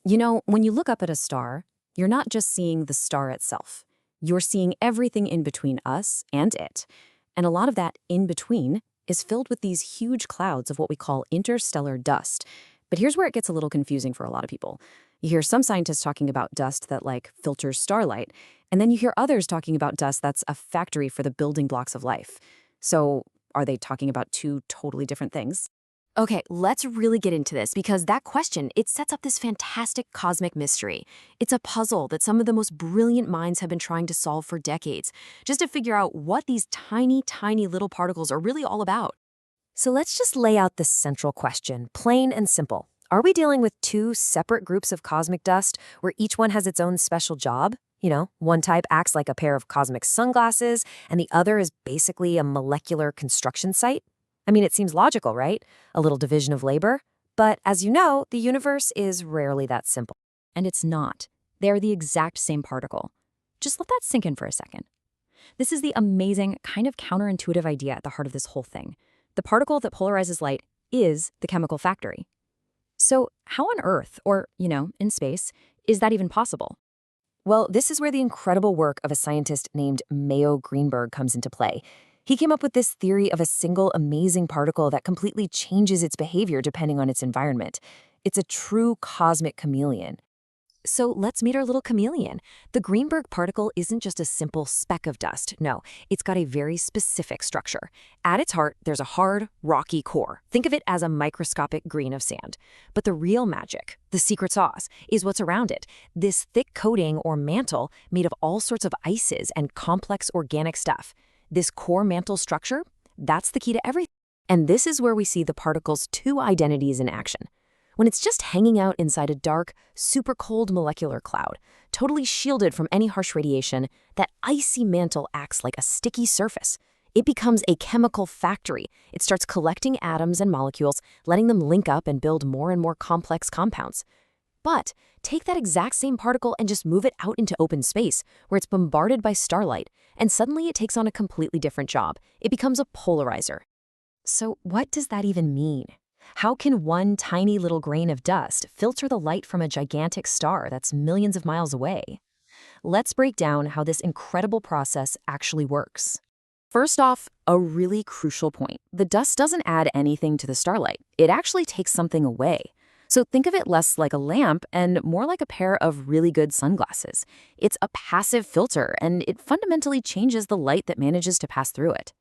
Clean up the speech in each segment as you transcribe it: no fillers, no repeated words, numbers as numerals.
You know, when you look up at a star, you're not just seeing the star itself. You're seeing everything in between us and it. And a lot of that in between is filled with these huge clouds of what we call interstellar dust. But here's where it gets a little confusing for a lot of people. You hear some scientists talking about dust that filters starlight, and then you hear others talking about dust that's a factory for the building blocks of life. So are they talking about two totally different things? Okay, let's really get into this because that question, it sets up this fantastic cosmic mystery. It's a puzzle that some of the most brilliant minds have been trying to solve for decades, just to figure out what these tiny, tiny little particles are really all about. So let's just lay out the central question, plain and simple. Are we dealing with two separate groups of cosmic dust where each one has its own special job? You know, one type acts like a pair of cosmic sunglasses, and the other is basically a molecular construction site? I mean, it seems logical, right? A little division of labor. But as you know, the universe is rarely that simple. And it's not. They are the exact same particle. Just let that sink in for a second. This is the amazing, kind of counterintuitive idea at the heart of this whole thing. The particle that polarizes light is the chemical factory. So how on Earth, or, in space, is that even possible? Well, this is where the incredible work of a scientist named Mayo Greenberg comes into play. He came up with this theory of a single amazing particle that completely changes its behavior depending on its environment. It's a true cosmic chameleon. So let's meet our little chameleon. The Greenberg particle isn't just a simple speck of dust. No, it's got a very specific structure. At its heart, there's a hard, rocky core. Think of it as a microscopic grain of sand. But the real magic, the secret sauce, is what's around it. This thick coating or mantle made of all sorts of ices and complex organic stuff. This core mantle structure, that's the key to everything. And this is where we see the particle's two identities in action. When it's just hanging out inside a dark, super cold molecular cloud, totally shielded from any harsh radiation, that icy mantle acts like a sticky surface. It becomes a chemical factory. It starts collecting atoms and molecules, letting them link up and build more and more complex compounds. But take that exact same particle and just move it out into open space, where it's bombarded by starlight, and suddenly it takes on a completely different job. It becomes a polarizer. So what does that even mean? How can one tiny little grain of dust filter the light from a gigantic star that's millions of miles away? Let's break down how this incredible process actually works. First off, a really crucial point. The dust doesn't add anything to the starlight. It actually takes something away. So think of it less like a lamp and more like a pair of really good sunglasses. It's a passive filter, and it fundamentally changes the light that manages to pass through it.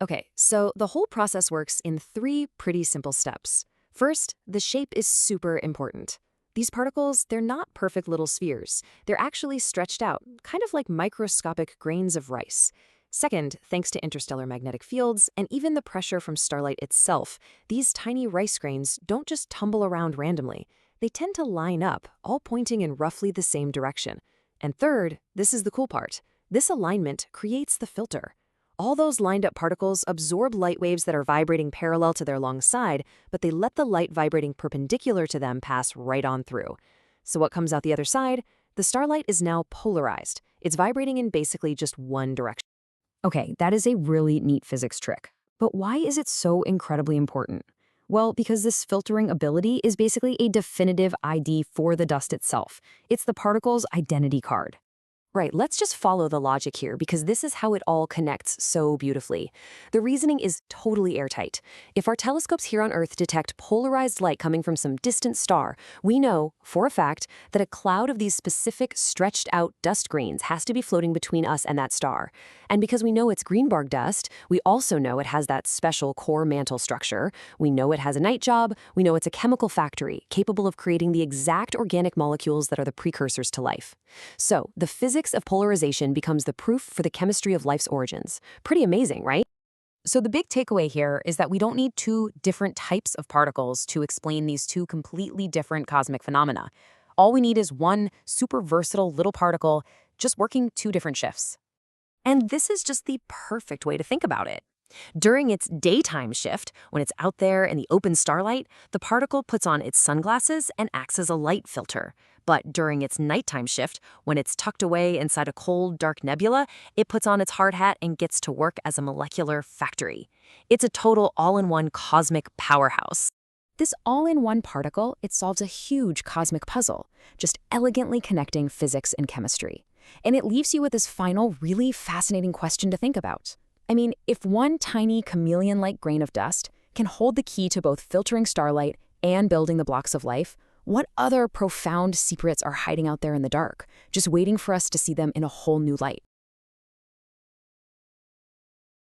Okay, so the whole process works in three pretty simple steps. First, the shape is super important. These particles, they're not perfect little spheres. They're actually stretched out, kind of like microscopic grains of rice. Second, thanks to interstellar magnetic fields and even the pressure from starlight itself, these tiny rice grains don't just tumble around randomly. They tend to line up, all pointing in roughly the same direction. And third, this is the cool part. This alignment creates the filter. All those lined up particles absorb light waves that are vibrating parallel to their long side, but they let the light vibrating perpendicular to them pass right on through. So what comes out the other side? The starlight is now polarized. It's vibrating in basically just one direction. Okay, that is a really neat physics trick. But why is it so incredibly important? Well, because this filtering ability is basically a definitive ID for the dust itself. It's the particle's identity card. Right, let's just follow the logic here because this is how it all connects so beautifully. The reasoning is totally airtight. If our telescopes here on Earth detect polarized light coming from some distant star, we know, for a fact, that a cloud of these specific stretched-out dust grains has to be floating between us and that star. And because we know it's Greenberg dust, we also know it has that special core mantle structure. We know it has a night job. We know it's a chemical factory capable of creating the exact organic molecules that are the precursors to life. So, the physics of polarization becomes the proof for the chemistry of life's origins. Pretty amazing, right? So the big takeaway here is that we don't need two different types of particles to explain these two completely different cosmic phenomena. All we need is one super versatile little particle just working two different shifts. And this is just the perfect way to think about it. During its daytime shift, when it's out there in the open starlight, the particle puts on its sunglasses and acts as a light filter. But during its nighttime shift, when it's tucked away inside a cold, dark nebula, it puts on its hard hat and gets to work as a molecular factory. It's a total all-in-one cosmic powerhouse. This all-in-one particle, it solves a huge cosmic puzzle, just elegantly connecting physics and chemistry. And it leaves you with this final, really fascinating question to think about. I mean, if one tiny chameleon-like grain of dust can hold the key to both filtering starlight and building the blocks of life, what other profound secrets are hiding out there in the dark, just waiting for us to see them in a whole new light?